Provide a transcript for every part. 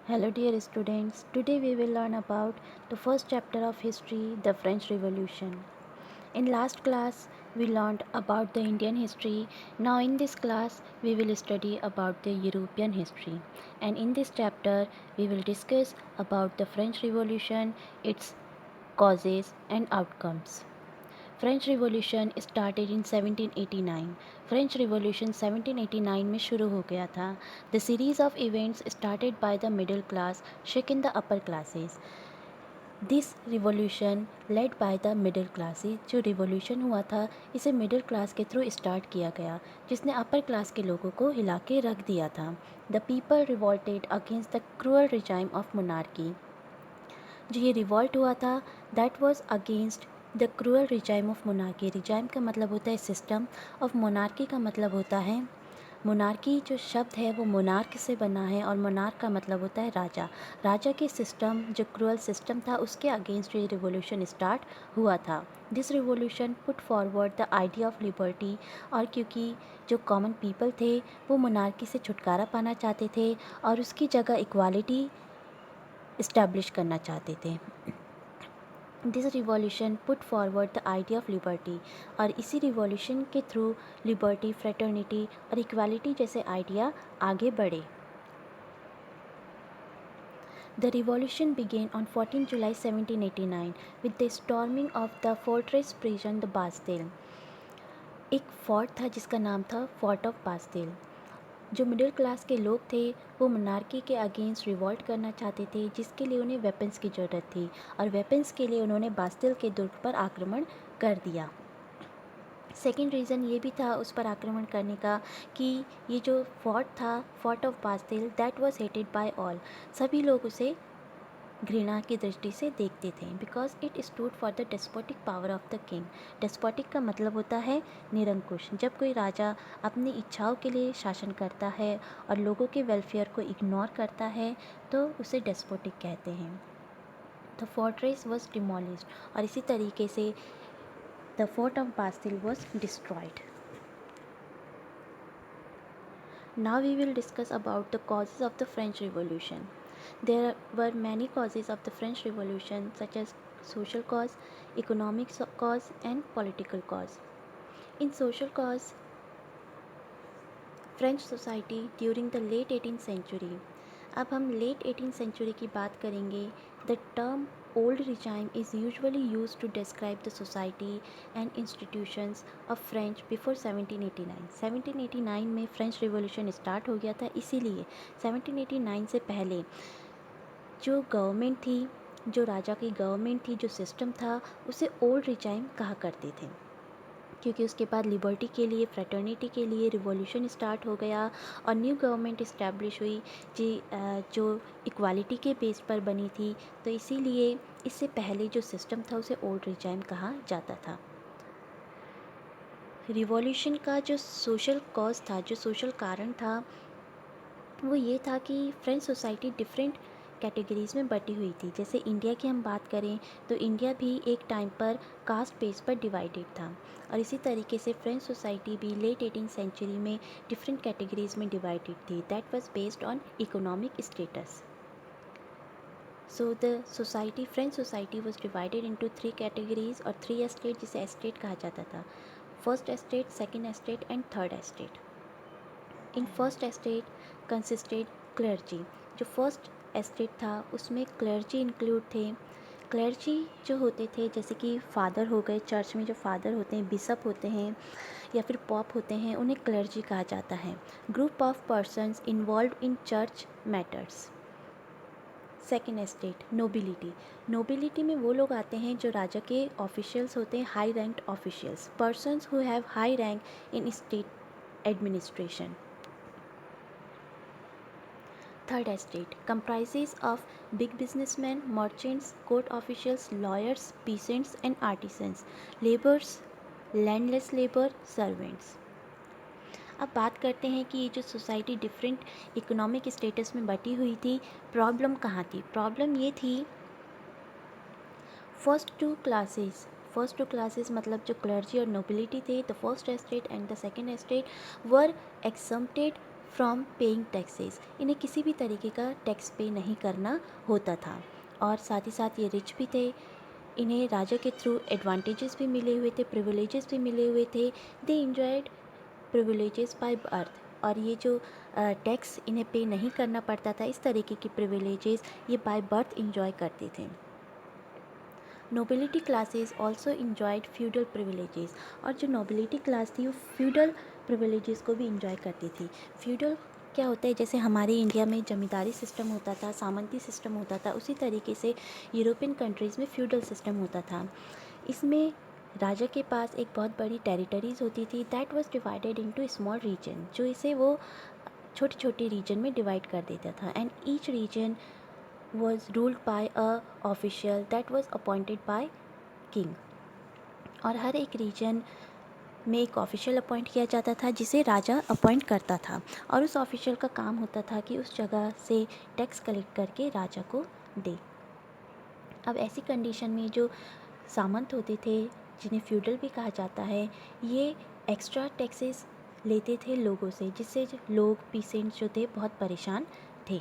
Hello dear students, today we will learn about the first chapter of history, the French Revolution. In last class we learned about the Indian history. Now in this class we will study about the European history. And in this chapter we will discuss about the French Revolution, its causes and outcomes. French revolution started in 1789। French revolution 1789 में शुरू हो गया था। The series of events started by the middle class shake in the upper classes. This revolution led by the middle classes. जो revolution हुआ था इसे middle class के थ्रू स्टार्ट किया गया, जिसने अपर क्लास के लोगों को हिला के रख दिया था। The people revolted against the cruel regime of monarchy. जो ये रिवॉल्ट हुआ था that was against the cruel regime of monarchy. Regime का मतलब होता है सिस्टम, ऑफ मोनार्की का मतलब होता है मोनार्की। जो शब्द है वो मोनार्क से बना है और मोनार्क का मतलब होता है राजा। राजा के सिस्टम, जो क्रूअल सिस्टम था, उसके अगेंस्ट ये रिवॉल्यूशन स्टार्ट हुआ था। This revolution put forward the idea of liberty. और क्योंकि जो कॉमन पीपल थे वो मोनार्की से छुटकारा पाना चाहते थे और उसकी जगह इक्वालिटी इस्टेब्लिश करना चाहते थे। This revolution put forward the idea of liberty. और इसी रिवॉल्यूशन के थ्रू लिबर्टी, फ्रेटर्निटी और इक्वालिटी जैसे आइडिया आगे बढ़े। The revolution began on 14 July 1789 with the storming of the fortress prison the Bastille। एक फोर्ट था जिसका नाम था फोर्ट ऑफ बास्तिल। जो मिडिल क्लास के लोग थे वो मोनार्की के अगेंस्ट रिवॉल्ट करना चाहते थे, जिसके लिए उन्हें वेपन्स की ज़रूरत थी और वेपन्स के लिए उन्होंने बास्तिल के दुर्ग पर आक्रमण कर दिया। सेकेंड रीज़न ये भी था उस पर आक्रमण करने का कि ये जो फोर्ट था, fort of Bastille, that was hated by all. सभी लोग उसे घृणा की दृष्टि से देखते थे, because it stood for the despotic power of the king. Despotic का मतलब होता है निरंकुश। जब कोई राजा अपनी इच्छाओं के लिए शासन करता है और लोगों के वेलफेयर को इग्नोर करता है तो उसे डेस्पोटिक कहते हैं। द फोर्ट्रेस वॉज डिमोलिश्ड और इसी तरीके से the fort of Bastille was destroyed. Now we will discuss about the causes of the French Revolution. There were many causes of the French Revolution, such as social cause, economic cause, and political cause. In social cause, French society during the late 18th century. अब हम late 18th century की बात करेंगे। The term old regime is usually use to describe the society and institutions of French before 1789। 1789 में French revolution start हो गया था, इसीलिए 1789 से पहले जो गवर्नमेंट थी, जो राजा की गवर्नमेंट थी, जो सिस्टम था, उसे ओल्ड रिजाइम कहा करते थे। क्योंकि उसके बाद लिबर्टी के लिए, फ्रेटर्निटी के लिए रिवॉल्यूशन स्टार्ट हो गया और न्यू गवर्नमेंट इस्टेब्लिश हुई जो इक्वालिटी के बेस पर बनी थी। तो इसीलिए इससे पहले जो सिस्टम था उसे ओल्ड रिजाइम कहा जाता था। रिवॉल्यूशन का जो सोशल कॉज था, जो सोशल कारण था, वो ये था कि फ्रेंच सोसाइटी डिफरेंट कैटेगरीज़ में बटी हुई थी। जैसे इंडिया की हम बात करें तो इंडिया भी एक टाइम पर कास्ट बेस पर डिवाइडेड था और इसी तरीके से फ्रेंच सोसाइटी भी लेट 18th सेंचुरी में डिफरेंट कैटेगरीज़ में डिवाइडेड थी। That was based on economic status. So the society, French society was divided into 3 categories और 3 एस्टेट, जिसे एस्टेट कहा जाता था। First estate, second estate and third estate. In first estate consisted clergy. जो first estate था उसमें clergy include थे। Clergy जो होते थे, जैसे कि फादर हो गए, चर्च में जो फादर होते हैं, बिशप होते हैं या फिर पॉप होते हैं, उन्हें क्लर्जी कहा जाता है। Group of persons involve in church matters. Second estate nobility. Nobility में वो लोग आते हैं जो राजा के ऑफिशियल्स होते हैं, high ranked officials, persons who have high rank in state administration. Third estate comprises of big businessmen, merchants, court officials, lawyers, peasants and artisans, laborers, landless labour, servants. अब बात करते हैं कि ये जो सोसाइटी डिफरेंट इकोनॉमिक स्टेटस में बटी हुई थी, प्रॉब्लम कहाँ थी? प्रॉब्लम ये थी, फर्स्ट टू क्लासेस मतलब जो क्लर्जी और नोबिलिटी थे, the first estate and the second estate were exempted from paying taxes, इन्हें किसी भी तरीके का टैक्स पे नहीं करना होता था। और साथ ही साथ ये रिच भी थे, इन्हें राजा के थ्रू एडवांटेजेस भी मिले हुए थे, प्रिविलेजेस भी मिले हुए थे। दे इंजॉयड प्रिविलेजेस बाय बर्थ, और ये जो टैक्स इन्हें पे नहीं करना पड़ता था, इस तरीके की प्रिविलेजेस ये बाय बर्थ इंजॉय करते थे। Nobility classes also enjoyed feudal privileges, और जो नोबिलिटी क्लास थी वो फ्यूडल प्रिविलेजेस को भी इंजॉय करती थी। फ्यूडल क्या होता है, जैसे हमारे इंडिया में जमींदारी सिस्टम होता था, सामंती सिस्टम होता था, उसी तरीके से यूरोपियन कंट्रीज़ में फ्यूडल सिस्टम होता था। इसमें राजा के पास एक बहुत बड़ी टेरिटरीज़ होती थी, that was divided into small region, जो इसे वो छोटे छोटे रीजन में डिवाइड कर देता था। And each reason was ruled by a official that was appointed by king, और हर एक रीजन में एक ऑफिशियल अपॉइंट किया जाता था जिसे राजा अपॉइंट करता था, और उस ऑफिशियल का काम होता था कि उस जगह से टैक्स कलेक्ट करके राजा को दे। अब ऐसी कंडीशन में जो सामंत होते थे, जिन्हें फ्यूडल भी कहा जाता है, ये एक्स्ट्रा टैक्सेस लेते थे लोगों से, जिससे लोग पीसेंट्स जो थे बहुत परेशान थे।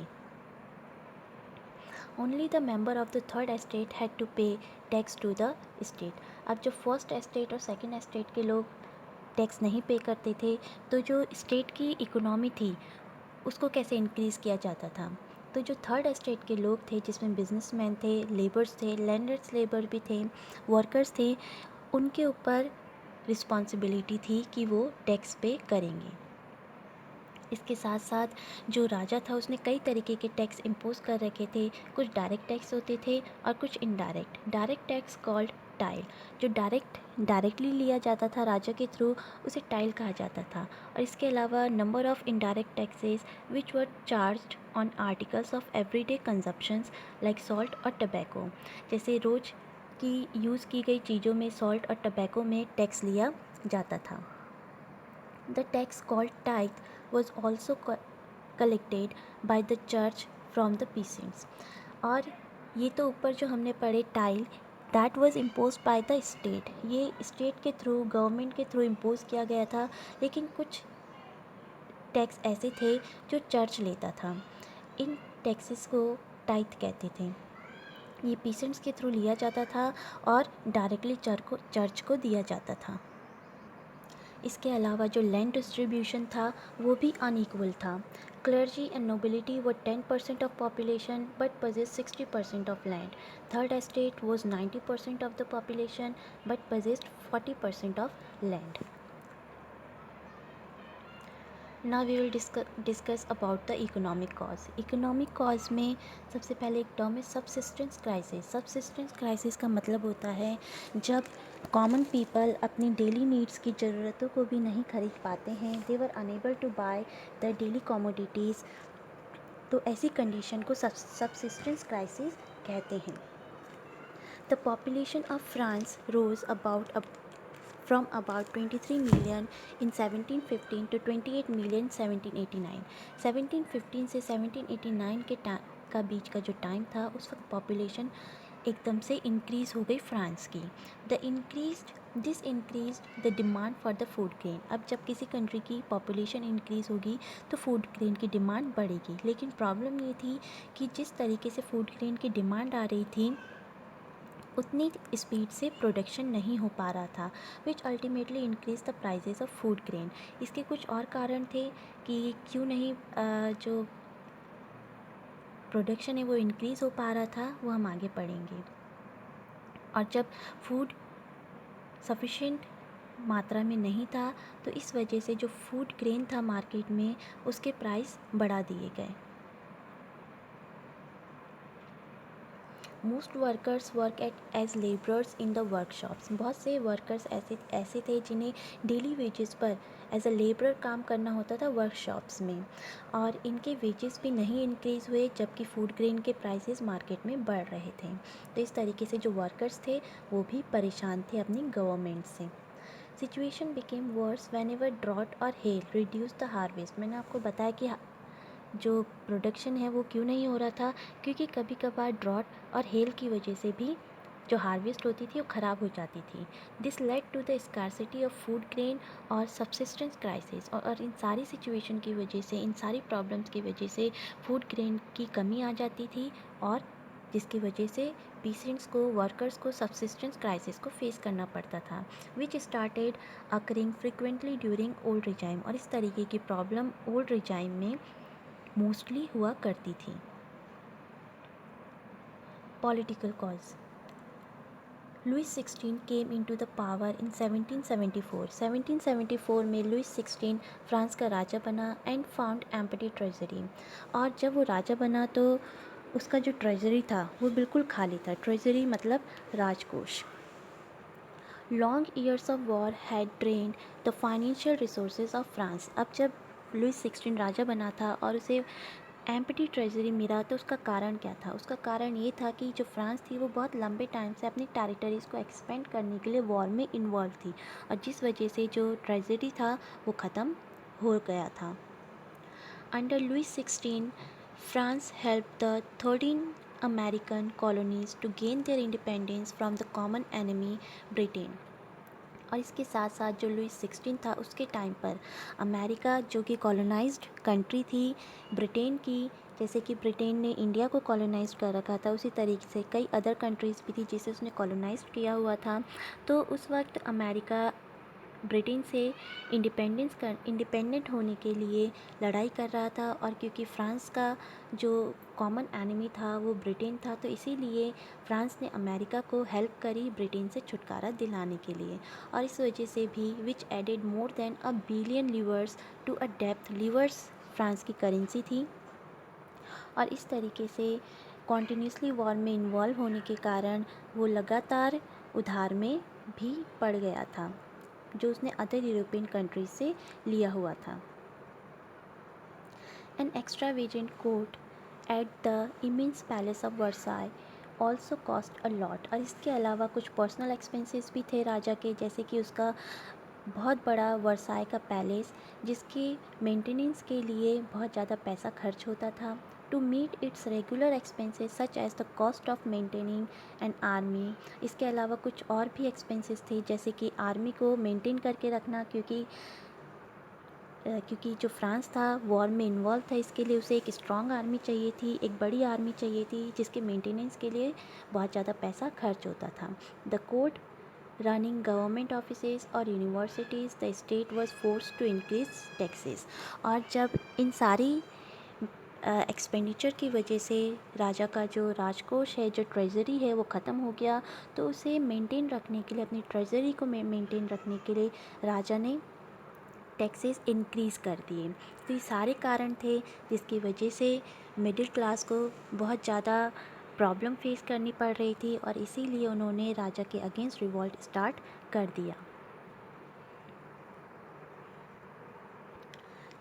Only the member of the third estate had to pay tax to the state. अब जो फर्स्ट एस्टेट और सेकंड एस्टेट के लोग टैक्स नहीं पे करते थे, तो जो स्टेट की इकोनॉमी थी उसको कैसे इंक्रीज़ किया जाता था। तो जो थर्ड एस्टेट के लोग थे, जिसमें बिजनेसमैन थे, लेबर्स थे, लैंडर्स लेबर भी थे, वर्कर्स थे, उनके ऊपर रिस्पॉन्सिबिलिटी थी कि वो टैक्स पे करेंगे। इसके साथ साथ जो राजा था उसने कई तरीके के टैक्स इम्पोज कर रखे थे। कुछ डायरेक्ट टैक्स होते थे और कुछ indirect. Direct tax called tile, जो डायरेक्टली लिया जाता था राजा के थ्रू, उसे टाइल कहा जाता था। और इसके अलावा number of indirect taxes which were charged on articles of everyday consumptions like salt और टबैको, जैसे रोज़ की यूज़ की गई चीज़ों में सॉल्ट और टबैको में टैक्स लिया जाता था। The tax called tithe was also collected by the church from the peasants. और ये तो ऊपर जो हमने पढ़े tile, that was impose by the state, ये स्टेट के थ्रू, गवर्नमेंट के थ्रू इम्पोज किया गया था। लेकिन कुछ टैक्स ऐसे थे जो चर्च लेता था, इन टैक्सेस को टाइथ कहते थे। ये पीसेंट्स के थ्रू लिया जाता था और डायरेक्टली चर्च को दिया जाता था। इसके अलावा जो लैंड डिस्ट्रीब्यूशन था वो भी अनइक्वल था। Clergy and nobility were 10% of population but possessed 60% of land. Third estate was 90% of the population but possessed 40% of land. Now we will discuss about the economic cause. Economic cause में सबसे पहले एक term है subsistence crisis. Subsistence crisis का मतलब होता है जब कॉमन पीपल अपनी डेली नीड्स की ज़रूरतों को भी नहीं खरीद पाते हैं, they were unable to buy the daily commodities, तो ऐसी कंडीशन को सबसिस्टेंस क्राइसिस कहते हैं। The population of France rose from about 23 million in 1715 to 28 million 1789। 1715 से 1789 का बीच का जो टाइम था, उस वक्त पॉपुलेशन एकदम से इंक्रीज़ हो गई फ्रांस की। This increase the demand for the food grain. अब जब किसी कंट्री की पॉपुलेशन इंक्रीज़ होगी तो फूड ग्रेन की डिमांड बढ़ेगी, लेकिन प्रॉब्लम ये थी कि जिस तरीके से फूड ग्रेन की डिमांड आ रही थी उतनी स्पीड से प्रोडक्शन नहीं हो पा रहा था, which ultimately increase the prices of food grain. इसके कुछ और कारण थे कि क्यों नहीं जो प्रोडक्शन है वो इंक्रीज़ हो पा रहा था, वो हम आगे पढ़ेंगे। और जब फूड सफिशेंट मात्रा में नहीं था तो इस वजह से जो फूड ग्रेन था मार्केट में उसके प्राइस बढ़ा दिए गए। Most workers work as labourers in the workshops. बहुत से वर्कर्स ऐसे थे जिन्हें डेली वेजेस पर एज अ लेबरर काम करना होता था वर्कशॉप्स में, और इनके वेजेस भी नहीं इंक्रीज़ हुए जबकि फूड ग्रेन के प्राइसेस मार्केट में बढ़ रहे थे। तो इस तरीके से जो वर्कर्स थे वो भी परेशान थे अपनी गवर्नमेंट से। Situation became worse whenever drought और हेल रिड्यूस द हार्वेस्ट। मैंने आपको बताया कि जो प्रोडक्शन है वो क्यों नहीं हो रहा था, क्योंकि कभी कभार ड्रॉट और हेल की वजह से भी जो हार्वेस्ट होती थी वो ख़राब हो जाती थी। This led to the scarcity of food grain और सब्सिस्टेंस क्राइसिस, और इन सारी सिचुएशन की वजह से, इन सारी प्रॉब्लम्स की वजह से फूड ग्रेन की कमी आ जाती थी, और जिसकी वजह से पेशेंट्स को, वर्कर्स को सब्सिस्टेंस क्राइसिस को फेस करना पड़ता था, which started occurring frequently during old regime. और इस तरीके की प्रॉब्लम ओल्ड रिजाइम में मोस्टली हुआ करती थी। Political cause. Louis 16 came into the power in 1774। 1774 में लुइस 16 फ्रांस का राजा बना एंड फाउंड एम्प्टी ट्रेजरी। और जब वो राजा बना तो उसका जो ट्रेजरी था वो बिल्कुल खाली था। ट्रेजरी मतलब राजकोष। Long years of war had drained the financial resources of France. अब जब लुइस 16 राजा बना था और उसे एम्प्टी ट्रेजरी मिला तो उसका कारण क्या था? उसका कारण ये था कि जो फ्रांस थी वो बहुत लंबे टाइम से अपनी टेरिटरीज़ को एक्सपेंड करने के लिए वॉर में इन्वॉल्व थी, और जिस वजह से जो ट्रेजरी था वो ख़त्म हो गया था। Under Louis 16 France help the 13 American colonies to gain their independence from the common enemy Britain. और इसके साथ साथ जो लुइस 16 था उसके टाइम पर अमेरिका, जो कि कॉलोनाइज्ड कंट्री थी ब्रिटेन की, जैसे कि ब्रिटेन ने इंडिया को कॉलोनाइज कर रखा था, उसी तरीके से कई अदर कंट्रीज़ भी थी जिसे उसने कॉलोनाइज किया हुआ था। तो उस वक्त अमेरिका ब्रिटेन से इंडिपेंडेंट होने के लिए लड़ाई कर रहा था, और क्योंकि फ्रांस का जो कॉमन एनिमी था वो ब्रिटेन था, तो इसीलिए फ्रांस ने अमेरिका को हेल्प करी ब्रिटेन से छुटकारा दिलाने के लिए। और इस वजह से भी which added more than $1 billion to a डेप्थ। लीवर्स फ्रांस की करेंसी थी, और इस तरीके से कॉन्टीन्यूसली वॉर में इन्वॉल्व होने के कारण वो लगातार उधार में भी पड़ गया था जो उसने अदर यूरोपियन कंट्रीज से लिया हुआ था। An extravagant court at the immense palace of Versailles also cost a lot. और इसके अलावा कुछ पर्सनल एक्सपेंसेस भी थे राजा के, जैसे कि उसका बहुत बड़ा वर्साई का पैलेस जिसके मेंटेनेंस के लिए बहुत ज़्यादा पैसा खर्च होता था। To meet its regular expenses such as the cost of maintaining an army. इसके अलावा कुछ और भी एक्सपेंसेस थे, जैसे कि आर्मी को मेंटेन करके रखना, क्योंकि जो फ्रांस था वॉर में इन्वॉल्व था, इसके लिए उसे एक स्ट्रॉन्ग आर्मी चाहिए थी, एक बड़ी आर्मी चाहिए थी जिसके मेंटेनेंस के लिए बहुत ज़्यादा पैसा खर्च होता था। The court running government offices और universities, the state was forced to increase taxes. और जब इन सारी एक्सपेंडिचर की वजह से राजा का जो राजकोष है, जो ट्रेजरी है, वो ख़त्म हो गया, तो उसे मेंटेन रखने के लिए, अपनी ट्रेजरी को मेंटेन रखने के लिए राजा ने टैक्सेस इंक्रीज़ कर दिए। तो ये सारे कारण थे जिसकी वजह से मिडिल क्लास को बहुत ज़्यादा प्रॉब्लम फेस करनी पड़ रही थी, और इसीलिए उन्होंने राजा के अगेंस्ट रिवॉल्ट स्टार्ट कर दिया।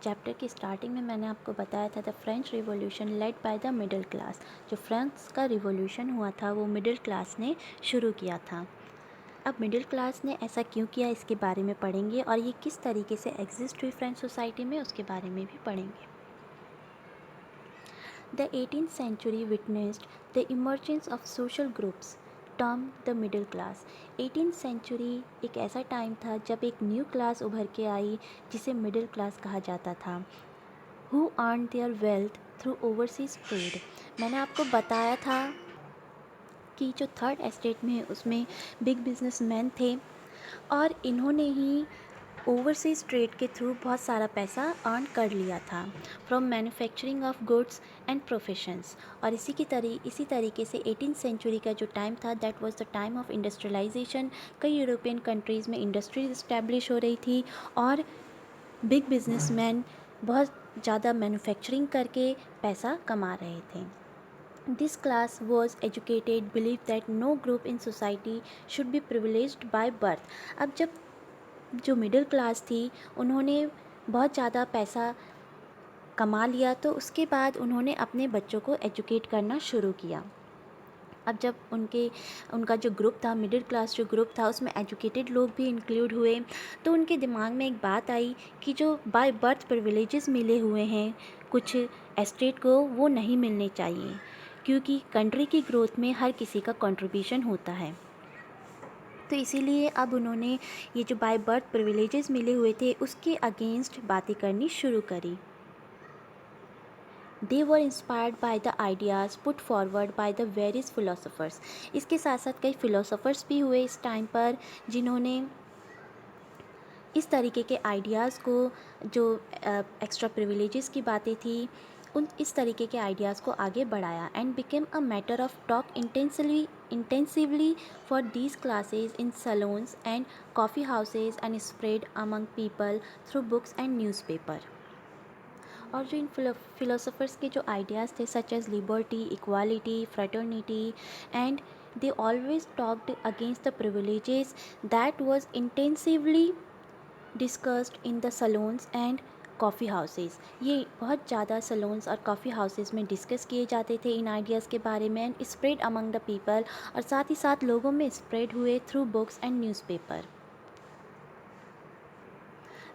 चैप्टर की स्टार्टिंग में मैंने आपको बताया था the French revolution led by the middle class. जो फ्रांस का रिवॉल्यूशन हुआ था वो मिडिल क्लास ने शुरू किया था। अब मिडिल क्लास ने ऐसा क्यों किया इसके बारे में पढ़ेंगे, और ये किस तरीके से एग्जिस्ट हुई फ्रेंच सोसाइटी में उसके बारे में भी पढ़ेंगे। The 18th century witnessed the emergence of social groups termed the middle class। 18th century एक ऐसा टाइम था जब एक न्यू क्लास उभर के आई जिसे मिडिल क्लास कहा जाता था। Who earned their wealth through overseas trade। मैंने आपको बताया था कि जो थर्ड एस्टेट में उसमें बिग बिजनेसमैन थे, और इन्होंने ही ओवरसीज़ ट्रेड के थ्रू बहुत सारा पैसा अर्न कर लिया था from manufacturing of goods and professions. और इसी तरीके से 18th सेंचुरी का जो टाइम था that was the time of industrialisation. कई यूरोपियन कंट्रीज़ में इंडस्ट्रीज इस्टेब्लिश हो रही थी, और बिग बिजनेसमैन बहुत ज़्यादा मैन्युफैक्चरिंग करके पैसा कमा रहे थे। This class was educated, believed that no group in society should be privileged by birth। अब जब जो मिडिल क्लास थी उन्होंने बहुत ज़्यादा पैसा कमा लिया, तो उसके बाद उन्होंने अपने बच्चों को एजुकेट करना शुरू किया। अब जब उनका जो ग्रुप था, मिडिल क्लास जो ग्रुप था, उसमें एजुकेटेड लोग भी इंक्लूड हुए, तो उनके दिमाग में एक बात आई कि जो बाय बर्थ प्रिविलेजेस मिले हुए हैं कुछ एस्टेट को, वो नहीं मिलने चाहिए, क्योंकि कंट्री की ग्रोथ में हर किसी का कंट्रीब्यूशन होता है। तो इसीलिए अब उन्होंने ये जो बाय बर्थ प्रिविलेजेस मिले हुए थे उसके अगेंस्ट बातें करनी शुरू करी। They were inspired by the ideas put forward by the various philosophers. इसके साथ साथ कई फिलोसोफर्स भी हुए इस टाइम पर जिन्होंने इस तरीके के आइडियाज़ को, जो एक्स्ट्रा प्रिविलेजेस की बातें थी, उन इस तरीके के आइडियाज़ को आगे बढ़ाया and became a matter of talk intensively for these classes in salons and coffee houses and spread among people through books and newspaper. और जो इन फिलोसोफर्स के जो आइडियाज़ थे such as liberty, equality, fraternity and they always talked against the privileges that was intensively discussed in the salons and coffee houses. ये बहुत ज़्यादा salons और कॉफ़ी हाउसेस में डिस्कस किए जाते थे इन आइडियाज़ के बारे में and spread among the people, और साथ ही साथ लोगों में स्प्रेड हुए through books and newspaper.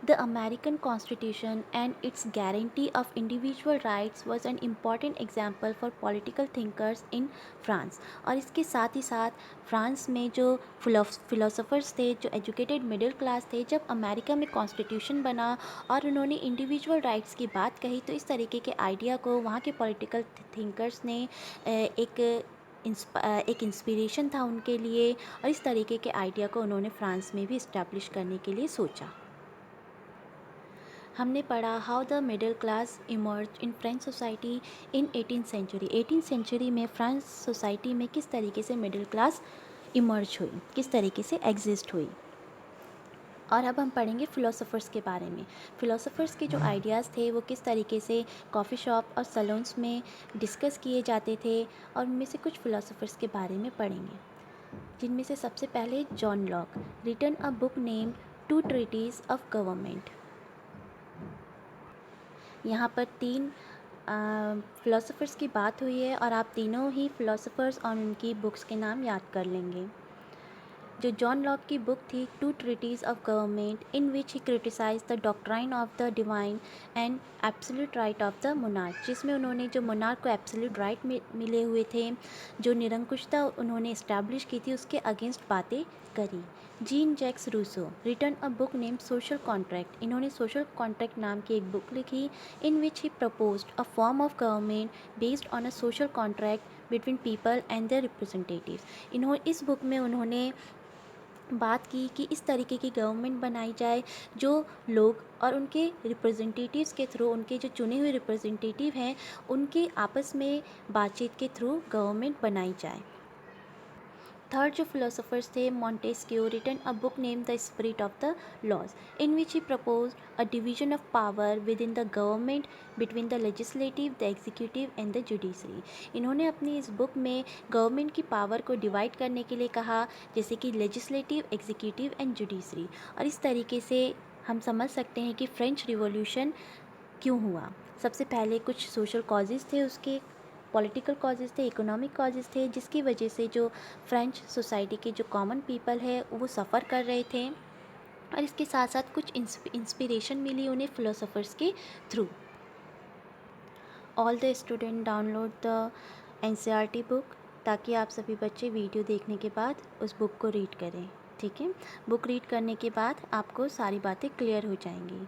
The American Constitution and its guarantee of individual rights was an important example for political thinkers in France। और इसके साथ ही साथ फ्रांस में जो फिलोसोफर्स थे, जो एजुकेटेड मिडिल क्लास थे, जब अमेरिका में कॉन्स्टिट्यूशन बना और उन्होंने इंडिविजुअल राइट्स की बात कही तो इस तरीके के आइडिया को वहाँ के पॉलिटिकल थिंकर्स ने एक इंस्पिरेशन था उनके लिए, और इस तरीके के आइडिया को उन्होंने फ्रांस में भी इस्टेब्लिश करने के लिए सोचा। हमने पढ़ा how the middle class emerge in French society in 18th century. 18th century में फ्रांस सोसाइटी में किस तरीके से मिडिल क्लास इमर्ज हुई, किस तरीके से एग्जिस्ट हुई। और अब हम पढ़ेंगे फ़िलोसोफर्स के बारे में। फ़िलोसोफर्स के जो आइडियाज़ थे वो किस तरीके से कॉफ़ी शॉप और सलोन्स में डिस्कस किए जाते थे, और उनमें से कुछ फ़िलोसोफर्स के बारे में पढ़ेंगे, जिनमें से सबसे पहले John Locke, written a book name two treatises of government. यहाँ पर तीन फ़िलोसोफर्स की बात हुई है और आप तीनों ही फ़िलोसोफर्स और उनकी बुक्स के नाम याद कर लेंगे। जो जॉन लॉक की बुक थी two treatises of government, in which he criticise the doctrine of the divine and absolute right of the monarch, जिसमें उन्होंने जो मोनार्क को एब्सोल्यूट राइट मिले हुए थे, जो निरंकुशता उन्होंने इस्टेब्लिश की थी, उसके अगेंस्ट बातें करी। Jean Jacques Rousseau, written a book name social contract, इन्होंने सोशल कॉन्ट्रैक्ट नाम की एक बुक लिखी in which he proposed a form of government based on a social contract between people and their representatives. इस book में उन्होंने बात की कि इस तरीके की गवर्नमेंट बनाई जाए जो लोग और उनके रिप्रेजेंटेटिव्स के थ्रू, उनके जो चुने हुए रिप्रेजेंटेटिव हैं, उनके आपस में बातचीत के थ्रू गवर्नमेंट बनाई जाए। थर्ड जो फिलोसोफर्स थे Montesquieu, written a book name the spirit of the laws, in which he propose a division of power within the government between the legislative, the executive and the judiciary. इन्होंने अपनी इस book में government की power को divide करने के लिए कहा, जैसे कि लेजिस्लेटिव, एग्जीक्यूटिव एंड जुडिशरी। और इस तरीके से हम समझ सकते हैं कि फ्रेंच रिवॉल्यूशन क्यों हुआ। सबसे पहले कुछ सोशल कॉजेज़ थे उसके, पॉलिटिकल कॉजेज़ थे, इकोनॉमिक कॉजेज़ थे, जिसकी वजह से जो फ्रेंच सोसाइटी के जो कॉमन पीपल है वो सफ़र कर रहे थे, और इसके साथ साथ कुछ इंस्पिरेशन मिली उन्हें फ़िलोसोफर्स के through. All the student download the NCERT book, ताकि आप सभी बच्चे वीडियो देखने के बाद उस बुक को रीड करें। ठीक है, बुक रीड करने के बाद आपको सारी बातें क्लियर हो जाएंगी।